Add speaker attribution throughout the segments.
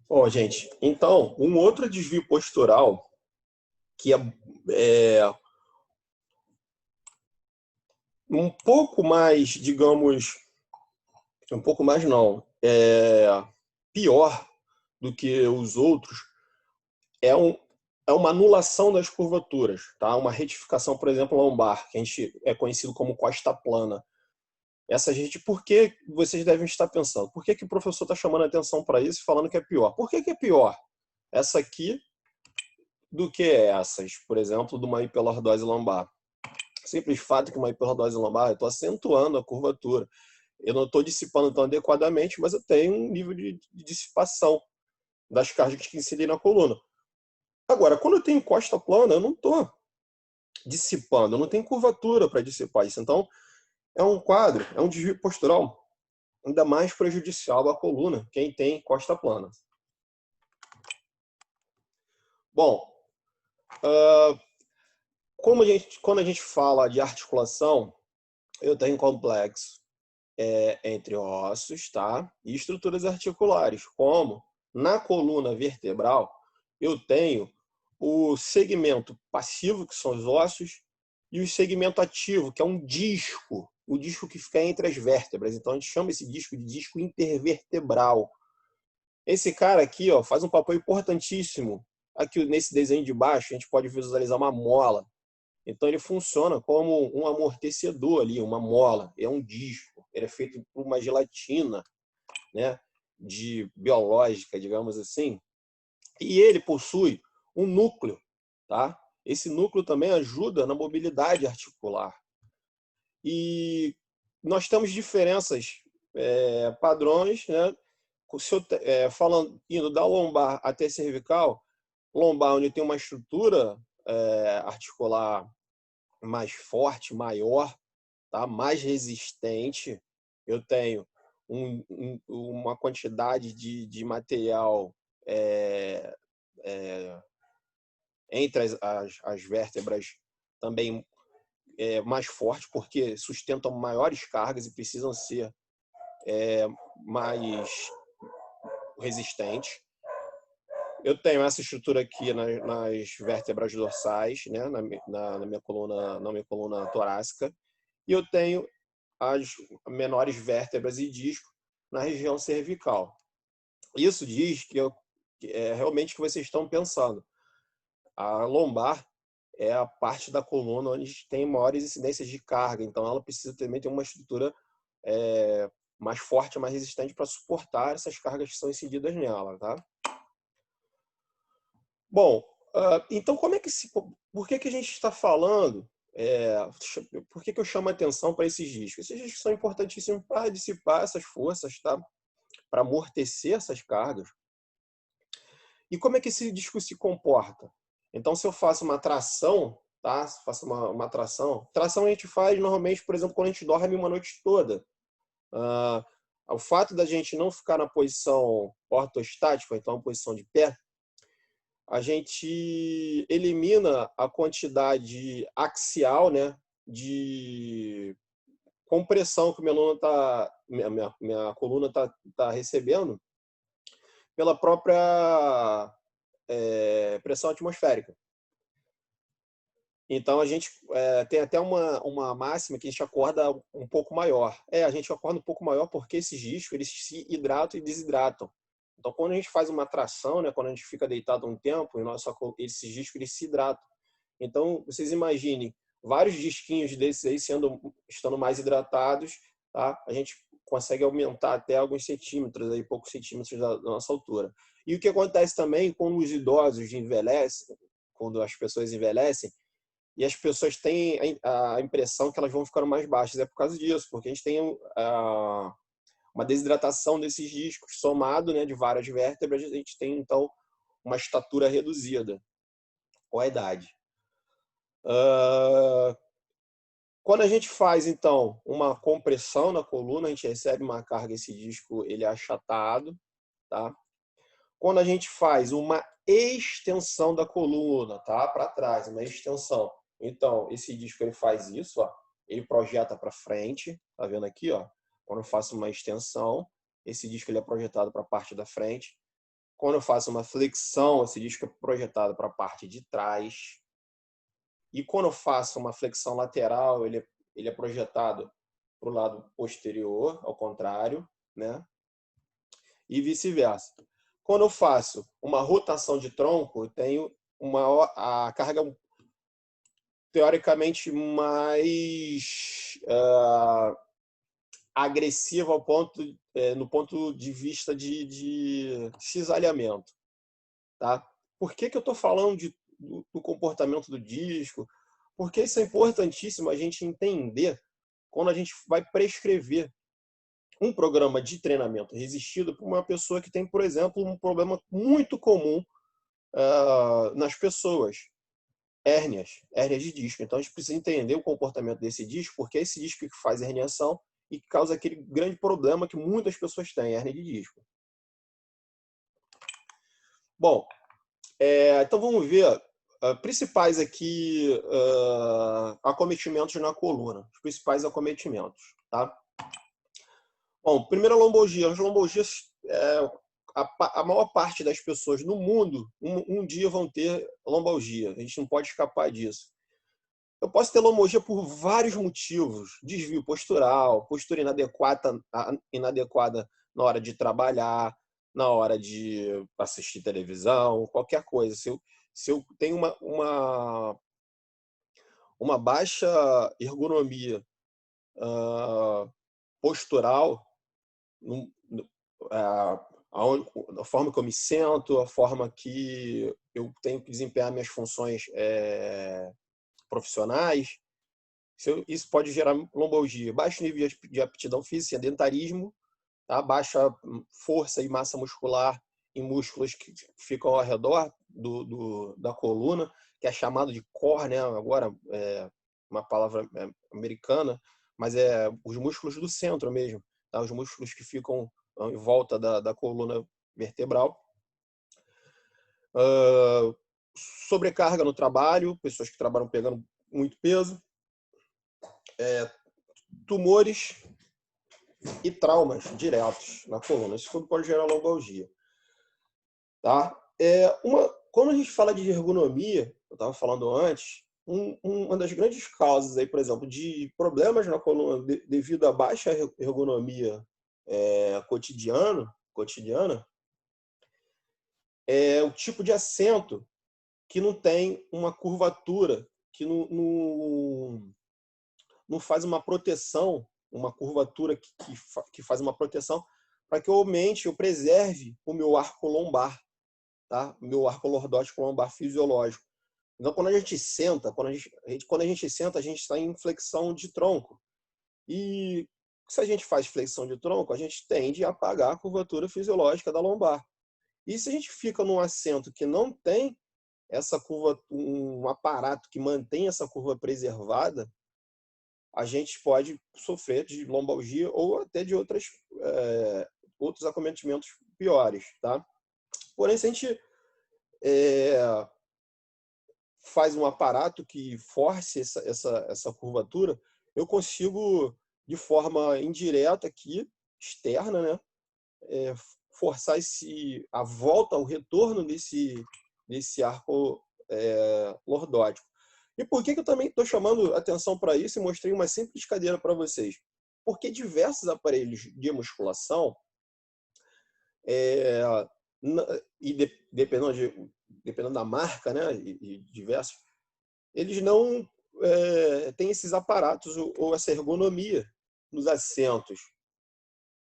Speaker 1: Bom, gente, então, um outro desvio postural que é um pouco mais, digamos, um pouco mais não, pior do que os outros, é, um, é uma anulação das curvaturas, tá? Uma retificação, por exemplo, lombar, que a gente é conhecido como costa plana. Essa gente, por que vocês devem estar pensando? Por que, que o professor está chamando a atenção para isso e falando que é pior? Por que, que é pior essa aqui do que essas, por exemplo, de uma hiperlordose lombar? Simples fato que uma hiperlordose lombar, eu estou acentuando a curvatura. Eu não estou dissipando tão adequadamente, mas eu tenho um nível de dissipação das cargas que incidem na coluna. Agora, quando eu tenho costa plana, eu não estou dissipando, eu não tenho curvatura para dissipar isso. Então, é um quadro, é um desvio postural ainda mais prejudicial à coluna, quem tem costa plana. Bom, quando a gente fala de articulação, eu tenho complexo entre ossos, tá? E estruturas articulares, como na coluna vertebral, eu tenho o segmento passivo, que são os ossos, e o segmento ativo, que é um disco, o disco que fica entre as vértebras. Então a gente chama esse disco de disco intervertebral. Esse cara aqui, ó, faz um papel importantíssimo. Aqui nesse desenho de baixo, a gente pode visualizar uma mola. Então ele funciona como um amortecedor ali, uma mola. É um disco. Ele é feito por uma gelatina, né, de biológica, digamos assim. E ele possui um núcleo, tá? Esse núcleo também ajuda na mobilidade articular. E nós temos diferenças padrões, né? Se eu, falando, indo da lombar até cervical, lombar onde tem uma estrutura articular mais forte, maior, tá? Mais resistente, eu tenho uma quantidade de material é, é, entre as vértebras também mais forte, porque sustentam maiores cargas e precisam ser mais resistentes. Eu tenho essa estrutura aqui nas vértebras dorsais, né, na minha coluna torácica, e eu tenho as menores vértebras e discos na região cervical. Isso diz que é realmente o que vocês estão pensando. A lombar é a parte da coluna onde tem maiores incidências de carga, então ela precisa também ter uma estrutura mais forte, mais resistente para suportar essas cargas que são incididas nela, tá? Bom, então como é que por que que a gente está falando? Por que que eu chamo a atenção para esses discos? Esses discos são importantíssimos para dissipar essas forças, tá? Para amortecer essas cargas. E como é que esse disco se comporta? Então, se eu faço uma tração, tá? Se eu faço uma tração a gente faz normalmente, por exemplo, quando a gente dorme uma noite toda. Ah, o fato da gente não ficar na posição ortostática, então na posição de pé, a gente elimina a quantidade axial, né, de compressão que minha coluna tá recebendo pela própria pressão atmosférica. Então a gente tem até uma máxima que a gente acorda um pouco maior. A gente acorda um pouco maior porque esses discos eles se hidratam e desidratam. Então quando a gente faz uma tração, né, quando a gente fica deitado um tempo, esses discos eles se hidratam. Então vocês imaginem vários disquinhos desses aí estando mais hidratados, tá? A gente consegue aumentar até alguns centímetros, aí, poucos centímetros da nossa altura. E o que acontece também quando os idosos envelhecem, quando as pessoas envelhecem, e as pessoas têm a impressão que elas vão ficando mais baixas. É por causa disso, porque a gente tem uma desidratação desses discos, somado, né, de várias vértebras, a gente tem, então, uma estatura reduzida com a idade. Quando a gente faz, então, uma compressão na coluna, a gente recebe uma carga, esse disco ele é achatado, tá? Quando a gente faz uma extensão da coluna, tá? Para trás, uma extensão. Então, esse disco ele faz isso, ó. Ele projeta para frente, tá vendo aqui, ó? Quando eu faço uma extensão, esse disco ele é projetado para a parte da frente. Quando eu faço uma flexão, esse disco é projetado para a parte de trás. E quando eu faço uma flexão lateral, ele é projetado para o lado posterior, ao contrário, né? E vice-versa. Quando eu faço uma rotação de tronco, eu tenho a carga teoricamente mais agressiva no ponto de vista de cisalhamento. Tá? Por que eu estou falando do comportamento do disco? Porque isso é importantíssimo a gente entender quando a gente vai prescrever um programa de treinamento resistido para uma pessoa que tem, por exemplo, um problema muito comum nas pessoas, hérnias de disco. Então a gente precisa entender o comportamento desse disco, porque é esse disco que faz herniação e que causa aquele grande problema que muitas pessoas têm, hérnia de disco. Bom, então vamos ver principais aqui acometimentos na coluna, os principais acometimentos, tá? Bom, primeiro a lombalgia. As lombalgias, a maior parte das pessoas no mundo, um dia vão ter lombalgia. A gente não pode escapar disso. Eu posso ter lombalgia por vários motivos. Desvio postural, postura inadequada na hora de trabalhar, na hora de assistir televisão, qualquer coisa. Se eu tenho uma baixa ergonomia postural, a forma que eu me sento, a forma que eu tenho que desempenhar minhas funções profissionais, isso pode gerar lombalgia. Baixo nível de aptidão física, sedentarismo, tá? Baixa força e massa muscular em músculos que ficam ao redor da coluna, que é chamado de core, né? Agora é uma palavra americana, mas é os músculos do centro mesmo, tá? Os músculos que ficam em volta da coluna vertebral. Sobrecarga no trabalho, pessoas que trabalham pegando muito peso, tumores e traumas diretos na coluna. Isso tudo pode gerar lombalgia. Tá? Quando a gente fala de ergonomia, eu estava falando antes, uma das grandes causas, aí, por exemplo, de problemas na coluna devido à baixa ergonomia cotidiana é o tipo de assento que não tem uma curvatura, que não faz uma proteção, uma curvatura que faz uma proteção para que eu preserve o meu arco lombar, tá? Meu arco lordótico lombar fisiológico. Então, quando a gente senta, quando a gente senta, a gente está em flexão de tronco. E se a gente faz flexão de tronco, a gente tende a apagar a curvatura fisiológica da lombar. E se a gente fica num assento que não tem essa curva, um aparato que mantém essa curva preservada, a gente pode sofrer de lombalgia ou até de outros acometimentos piores, tá? Porém, se a gente faz um aparato que force essa curvatura, eu consigo, de forma indireta aqui, externa, né, forçar a volta, o retorno desse arco lordótico. E por que eu também estou chamando atenção para isso e mostrei uma simples cadeira para vocês? Porque diversos aparelhos de musculação, dependendo da marca, né, e diversos, eles não têm esses aparatos ou essa ergonomia nos assentos.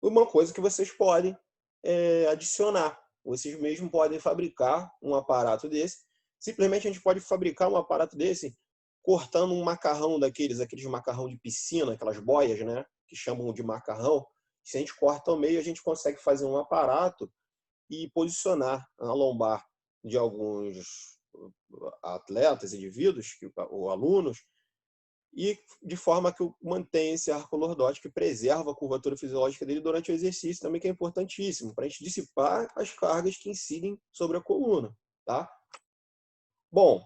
Speaker 1: Uma coisa que vocês podem adicionar. Vocês mesmos podem fabricar um aparato desse. Simplesmente a gente pode fabricar um aparato desse cortando um macarrão aqueles macarrão de piscina, aquelas boias, né, que chamam de macarrão. Se a gente corta ao meio, a gente consegue fazer um aparato e posicionar na lombar de alguns atletas, indivíduos ou alunos, e de forma que mantenha esse arco lordótico e preserva a curvatura fisiológica dele durante o exercício, também que é importantíssimo, para a gente dissipar as cargas que incidem sobre a coluna. Tá? Bom,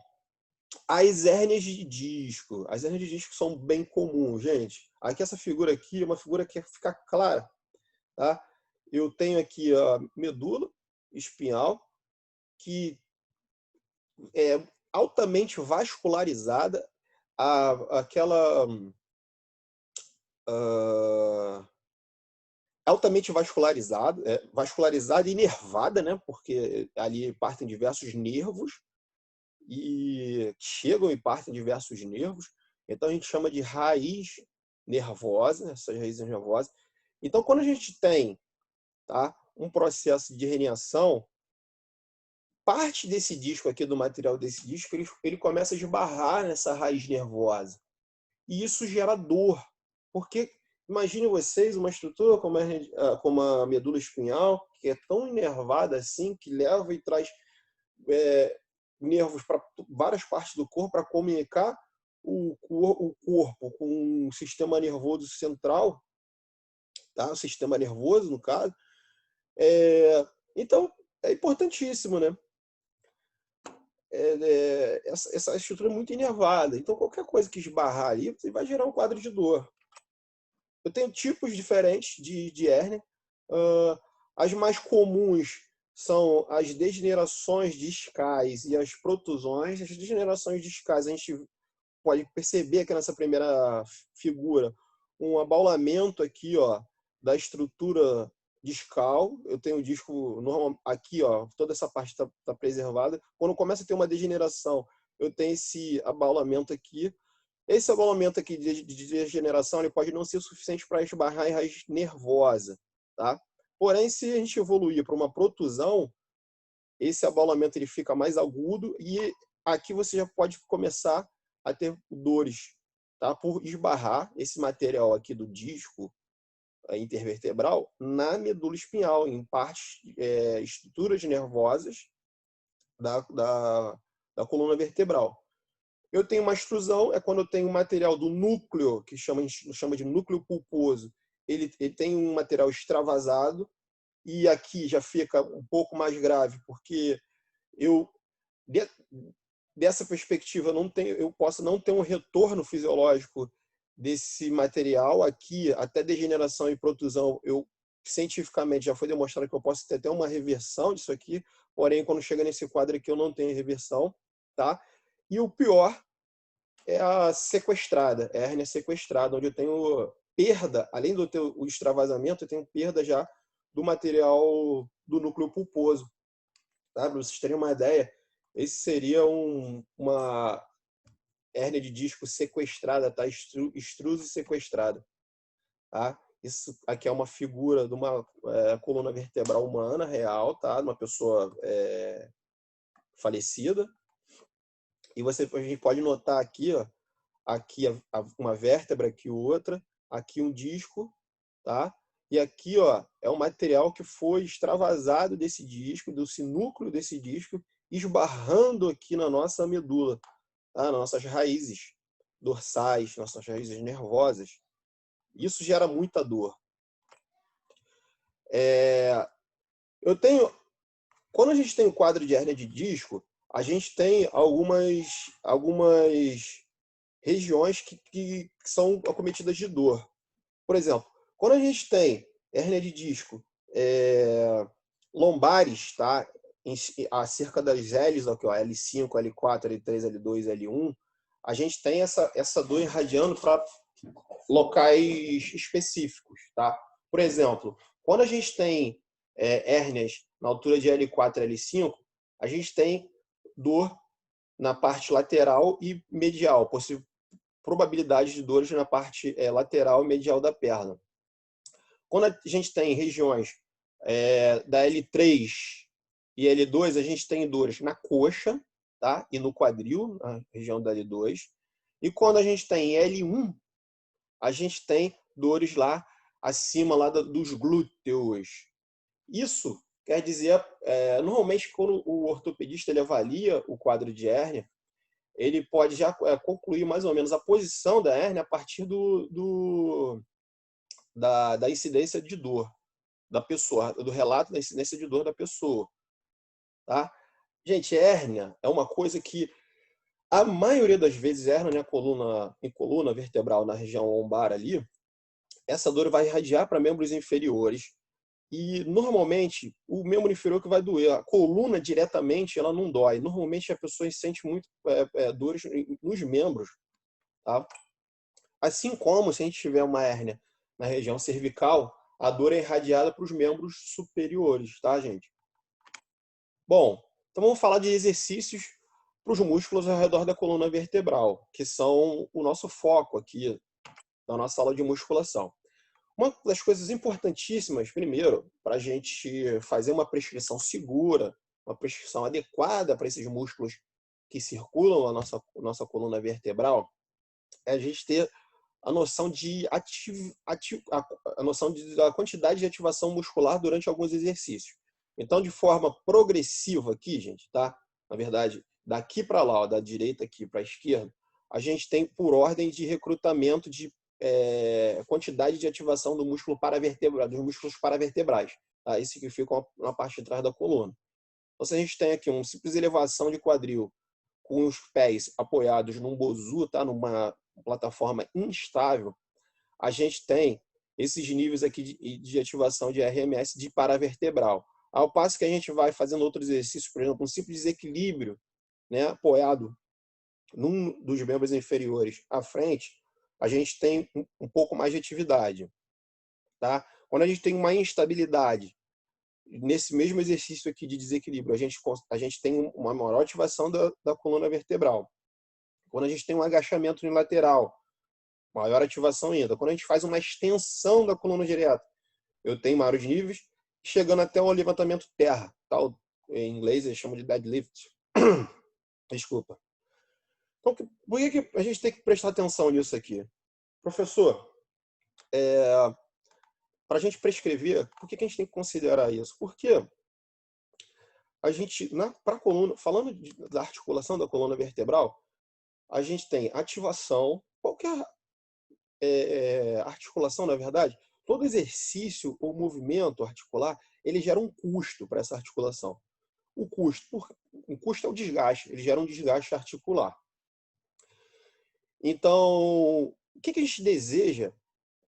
Speaker 1: as hérnias de disco. As hérnias de disco são bem comuns, gente. Aqui essa figura aqui é uma figura que fica clara. Tá? Eu tenho aqui a medula, espinhal que é altamente vascularizada, aquela altamente vascularizada, vascularizada e nervada, né? Porque ali partem diversos nervos e chegam e partem diversos nervos. Então a gente chama de raiz nervosa, essas raízes nervosas. Então quando a gente tem, tá, um processo de herniação, parte desse disco aqui, do material desse disco, ele começa a esbarrar nessa raiz nervosa. E isso gera dor. Porque imagine vocês uma estrutura como a medula espinhal, que é tão inervada assim, que leva e traz nervos para várias partes do corpo para comunicar o corpo com o sistema nervoso central, tá? O sistema nervoso, no caso. Então, é importantíssimo, né? Essa estrutura é muito inervada. Então, qualquer coisa que esbarrar ali, você vai gerar um quadro de dor. Eu tenho tipos diferentes de hérnia. As mais comuns são as degenerações discais e as protusões. As degenerações discais, a gente pode perceber aqui nessa primeira figura um abaulamento aqui, ó, da estrutura discal. Eu tenho o disco normal aqui, ó, toda essa parte está preservada. Quando começa a ter uma degeneração, eu tenho esse abaulamento aqui. Esse abaulamento aqui de degeneração, ele pode não ser suficiente para esbarrar em raiz nervosa, tá? Porém, se a gente evoluir para uma protusão, esse abaulamento ele fica mais agudo e aqui você já pode começar a ter dores, tá? Por esbarrar esse material aqui do disco intervertebral na medula espinhal, em partes, estruturas nervosas da coluna vertebral. Eu tenho uma extrusão, é quando eu tenho um material do núcleo, que a gente chama de núcleo pulposo, ele tem um material extravasado, e aqui já fica um pouco mais grave, porque eu, dessa perspectiva, eu posso não ter um retorno fisiológico desse material. Aqui, até degeneração e protusão, cientificamente já foi demonstrado que eu posso ter até uma reversão disso aqui, porém, quando chega nesse quadro aqui, eu não tenho reversão, tá? E o pior é a sequestrada, é a hérnia sequestrada, onde eu tenho perda, além do o extravasamento, eu tenho perda já do material do núcleo pulposo. Tá? Para vocês terem uma ideia, esse seria uma hérnia de disco sequestrada, tá? Extrusa e sequestrada. Tá? Isso aqui é uma figura de uma coluna vertebral humana real, tá? De uma pessoa falecida. E a gente pode notar aqui, ó, aqui uma vértebra, aqui outra, aqui um disco, tá? E aqui, ó, é um material que foi extravasado desse disco, desse núcleo desse disco, esbarrando aqui na nossa medula, tá? Nas nossas raízes dorsais, nossas raízes nervosas. Isso gera muita dor. Quando a gente tem um quadro de hérnia de disco, a gente tem algumas regiões que são acometidas de dor. Por exemplo, quando a gente tem hérnia de disco lombares, tá? Acerca das L's, aqui, ó, L5, L4, L3, L2, L1, a gente tem essa dor irradiando para locais específicos, tá? Por exemplo, quando a gente tem hérnias na altura de L4, L5, a gente tem dor na parte lateral e medial, probabilidade de dores na parte lateral e medial da perna. Quando a gente tem regiões da L3 e L2, a gente tem dores na coxa, tá? E no quadril, na região da L2. E quando a gente tem L1, a gente tem dores lá acima lá dos glúteos. Isso quer dizer, normalmente, quando o ortopedista ele avalia o quadro de hérnia, ele pode já concluir mais ou menos a posição da hérnia a partir da incidência de dor da pessoa, do relato da incidência de dor da pessoa. Tá? Gente, hérnia é uma coisa que a maioria das vezes, hérnia em coluna vertebral, na região lombar ali, essa dor vai irradiar para membros inferiores E, normalmente, o membro inferior que vai doer. A coluna, diretamente, ela não dói. Normalmente, a pessoa sente muito dores nos membros, tá? Assim como, se a gente tiver uma hérnia na região cervical, a dor é irradiada para os membros superiores, tá, gente? Bom, então vamos falar de exercícios para os músculos ao redor da coluna vertebral, que são o nosso foco aqui na nossa aula de musculação. Uma das coisas importantíssimas, primeiro, para a gente fazer uma prescrição segura, uma prescrição adequada para esses músculos que circulam a nossa coluna vertebral, é a gente ter a noção da quantidade de ativação muscular durante alguns exercícios. Então, de forma progressiva aqui, gente, tá? Na verdade, daqui para lá, ó, da direita aqui para a esquerda, a gente tem por ordem de recrutamento de quantidade de ativação do músculo paravertebral, dos músculos paravertebrais, tá? Esse que ficam na parte de trás da coluna. Então, se a gente tem aqui uma simples elevação de quadril com os pés apoiados num bozu, tá? Numa plataforma instável, a gente tem esses níveis aqui de ativação de RMS de paravertebral. Ao passo que a gente vai fazendo outros exercícios, por exemplo, um simples desequilíbrio, né, apoiado num dos membros inferiores à frente, a gente tem um pouco mais de atividade, tá? Quando a gente tem uma instabilidade, nesse mesmo exercício aqui de desequilíbrio, a gente tem uma maior ativação da coluna vertebral. Quando a gente tem um agachamento unilateral, maior ativação ainda. Quando a gente faz uma extensão da coluna direta, eu tenho maiores níveis, chegando até o levantamento terra, tal, em inglês eles chamam de deadlift. Desculpa. Então, por que a gente tem que prestar atenção nisso aqui? Professor, para a gente prescrever, por que a gente tem que considerar isso? Porque a gente, para a coluna, falando da articulação da coluna vertebral, a gente tem ativação, qualquer articulação, na verdade, todo exercício ou movimento articular, ele gera um custo para essa articulação. O custo é o desgaste, ele gera um desgaste articular. Então, o que a gente deseja,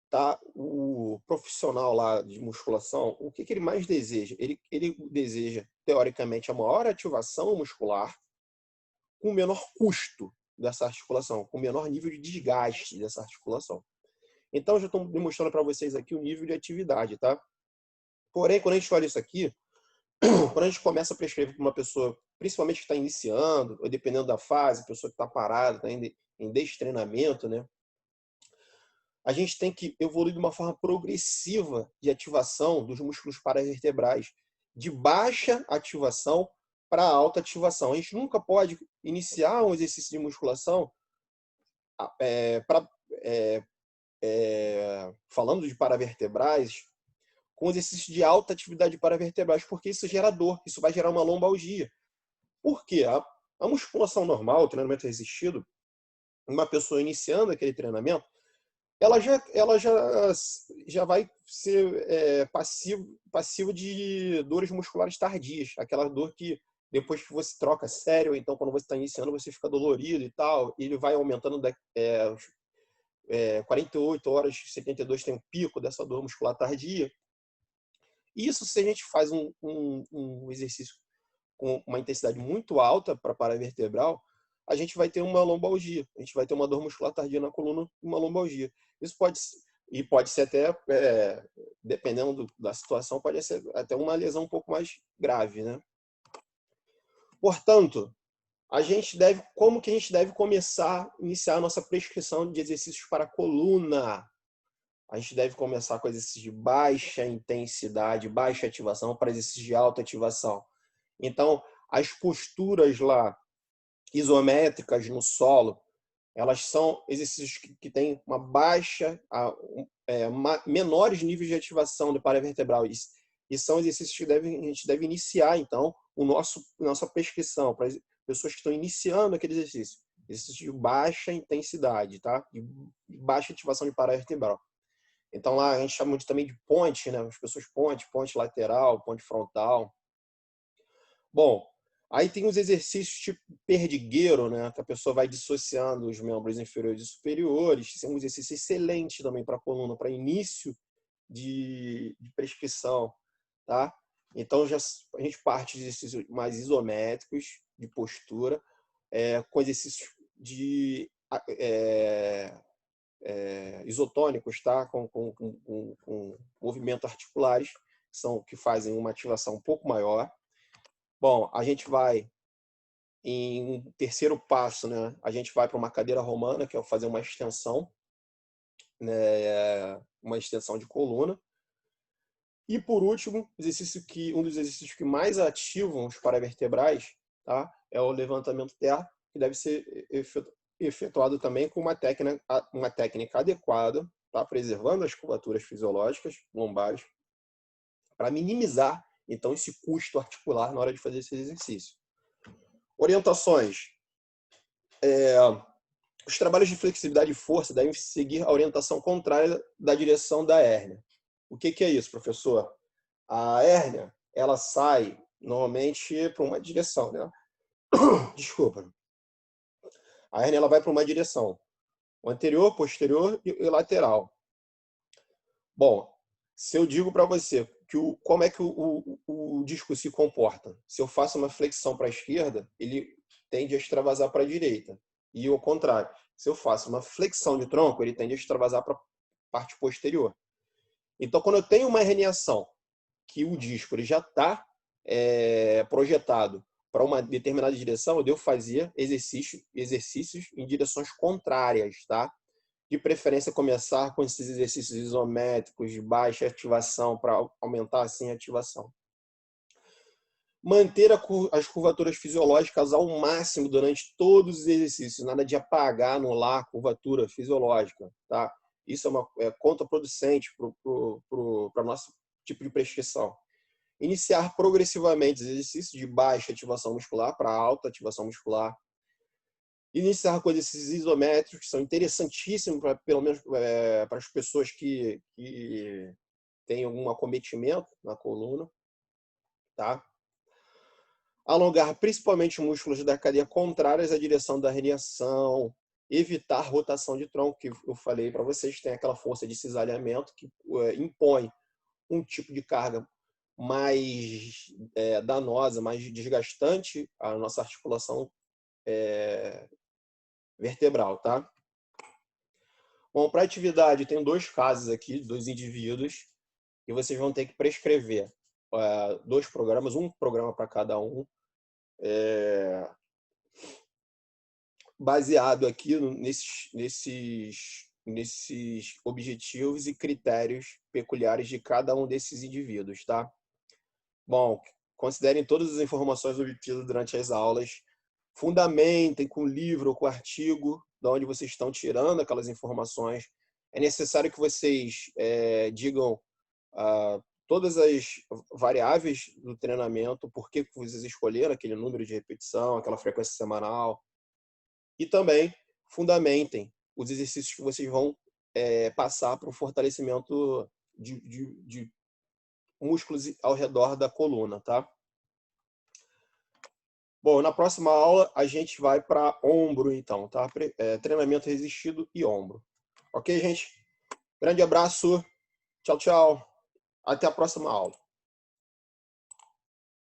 Speaker 1: tá? O profissional lá de musculação, o que ele mais deseja? Ele deseja, teoricamente, a maior ativação muscular com o menor custo dessa articulação, com o menor nível de desgaste dessa articulação. Então, já estou demonstrando para vocês aqui o nível de atividade, tá? Porém, quando a gente olha isso aqui, quando a gente começa a prescrever para uma pessoa, principalmente que está iniciando, ou dependendo da fase, pessoa que está parada, está em destreinamento, né? A gente tem que evoluir de uma forma progressiva de ativação dos músculos paravertebrais, de baixa ativação para alta ativação. A gente nunca pode iniciar um exercício de musculação falando de paravertebrais, com exercício de alta atividade paravertebrais, porque isso gera dor, isso vai gerar uma lombalgia. Por quê? A musculação normal, o treinamento resistido, uma pessoa iniciando aquele treinamento, ela já vai ser passivo de dores musculares tardias, aquela dor que depois que você troca sério, ou então quando você está iniciando você fica dolorido e tal, e ele vai aumentando 48 horas, 72 tem um pico dessa dor muscular tardia. Isso, se a gente faz um exercício com uma intensidade muito alta para paravertebral, a gente vai ter uma lombalgia, a gente vai ter uma dor muscular tardia na coluna, uma lombalgia. Isso pode ser até, dependendo da situação, pode ser até uma lesão um pouco mais grave, né? Portanto, como que a gente deve iniciar a nossa prescrição de exercícios para a coluna? A gente deve começar com exercícios de baixa intensidade, baixa ativação, para exercícios de alta ativação. Então, as posturas lá isométricas no solo, elas são exercícios que têm uma menores níveis de ativação do paravertebral. E são exercícios que a gente deve iniciar, então, nossa prescrição para as pessoas que estão iniciando aquele exercício. Exercício de baixa intensidade, tá? De baixa ativação de paravertebral. Então, lá a gente chama também de ponte, né? As pessoas ponte lateral, ponte frontal. Bom, aí tem os exercícios tipo perdigueiro, né? Que a pessoa vai dissociando os membros inferiores e superiores. Isso é um exercício excelente também para a coluna, para início de prescrição. tá? Então, a gente parte de exercícios mais isométricos, de postura, com exercícios de isotônicos, tá? Com movimentos articulares, que fazem uma ativação um pouco maior. Bom, a gente vai em um terceiro passo, né? A gente vai para uma cadeira romana, que é fazer uma extensão, né? Uma extensão de coluna. E por último, um dos exercícios que mais ativam os paravertebrais, tá? É o levantamento terra, que deve ser efetuado também com uma técnica adequada, tá? Preservando as curvaturas fisiológicas lombares, para minimizar então esse custo articular na hora de fazer esse exercício. Orientações. Os trabalhos de flexibilidade e força devem seguir a orientação contrária da direção da hérnia. O que é isso, professor? A hérnia, ela sai normalmente para uma direção, né? Desculpa. A hérnia ela vai para uma direção, o anterior, posterior e lateral. Bom, se eu digo para você que como é que o disco se comporta, se eu faço uma flexão para a esquerda, ele tende a extravasar para a direita. E o contrário, se eu faço uma flexão de tronco, ele tende a extravasar para a parte posterior. Então, quando eu tenho uma herniação que o disco ele já está projetado para uma determinada direção, eu devo fazer exercícios em direções contrárias, tá? De preferência começar com esses exercícios isométricos de baixa ativação para aumentar assim a ativação. Manter as curvaturas fisiológicas ao máximo durante todos os exercícios, nada de apagar, anular a curvatura fisiológica, tá? Isso é contraproducente para o nosso tipo de prescrição. Iniciar progressivamente os exercícios de baixa ativação muscular para alta ativação muscular. Iniciar com exercícios isométricos, que são interessantíssimos, pelo menos para as pessoas que têm algum acometimento na coluna. Tá? Alongar principalmente músculos da cadeia contrárias à direção da herniação. Evitar rotação de tronco, que eu falei para vocês, tem aquela força de cisalhamento que impõe um tipo de carga mais danosa, mais desgastante à nossa articulação vertebral, tá? Bom, para atividade, tem 2 casos aqui, 2 indivíduos, e vocês vão ter que prescrever 2 programas, um programa para cada um, baseado aqui nesses objetivos e critérios peculiares de cada um desses indivíduos, tá? Bom, considerem todas as informações obtidas durante as aulas, fundamentem com o livro ou com o artigo de onde vocês estão tirando aquelas informações. É necessário que vocês digam todas as variáveis do treinamento, por que vocês escolheram aquele número de repetição, aquela frequência semanal. E também fundamentem os exercícios que vocês vão passar para o fortalecimento de músculos ao redor da coluna, tá? Bom, na próxima aula a gente vai para ombro, então, tá? Treinamento resistido e ombro. Ok, gente? Grande abraço. Tchau, tchau. Até a próxima aula.